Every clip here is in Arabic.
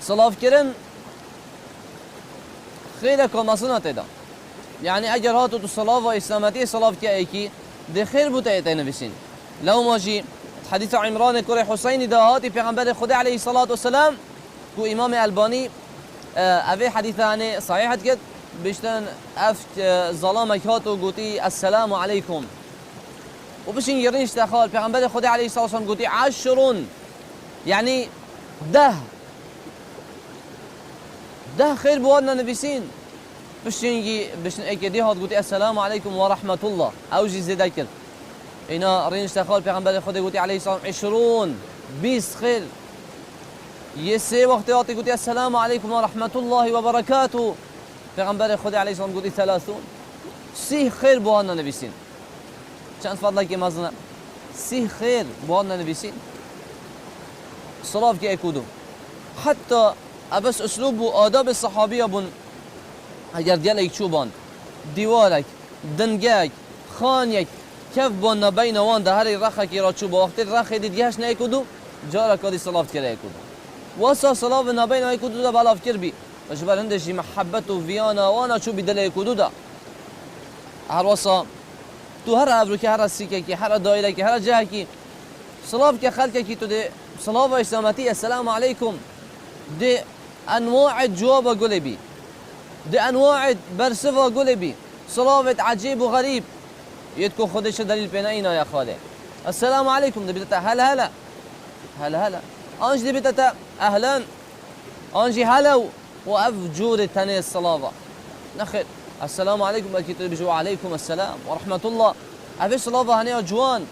صلاف كرن خيرك ومصنع تدا يعني اگر هاتو تو صلاف و اسلامتي صلاف كايكي دي خير بوتايتين بسين لو ماجي حديث عمران كوري حسين دا هاتي پیغمبر خدا عليه الصلاة والسلام كو امام الباني اوه حديثاني صحيحة كد بيشتن افت ظلامك هاتو قوتي السلام عليكم وبشين يرينش تخال پیغمبر خدا عليه الصلاة والسلام قوتي 10 يعني ده خير بوادنا نبيسين بشين ايكي هات قوتي السلام عليكم ورحمة الله اوجي زي ذكر هنا رينش تخال پیغمبر خدا قوتي عليه الصلاة والسلام 20 20 خير يسي وقت يعطي قلت السلام عليكم ورحمة الله وبركاته پیغمبر خدا عليه الصلاة والسلام قلت 30 سي خير بوانا نبيسين چند فضلك مازنا سي خير بوانا نبيسين صلاف كي اكودو حتى ابس اسلوب و آداب الصحابية بون اگر ديالك چوبان ديوارك دنگاك خانيك كيف بون بين وان ده هري رخك را چوب وقت الرخ دي ديهش نايكودو جارك هذه صلاف كي اكودو واسا صلاف نبين هاي كودو دا بالاف كربي اجبر هندشي محبته فيانا وانا شو بدل كودو دا هر واسا تو هر ابرو كي هر سيكه كي هر دايره كي هر جهه كي صلاف كي خلك كي تو دي صلاف اسلامتي السلام عليكم دي انواع جواب قلبي دي انواع برسفه قلبي صلاف عجيب وغريب يدكو خدش دليل بيننا يا خالي السلام عليكم دي بتاع هلا انج دي بتاتا اهلا انجي هلا وافجور تاني الصلاه نخل السلام عليكم اكيد بيجوا عليكم السلام ورحمه الله ابي صلاه هني جوان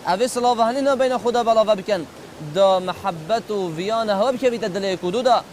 ابي صلاه هني بين خدا بلا بكن دا محبته فيانا هو بكبي تدلي كودودا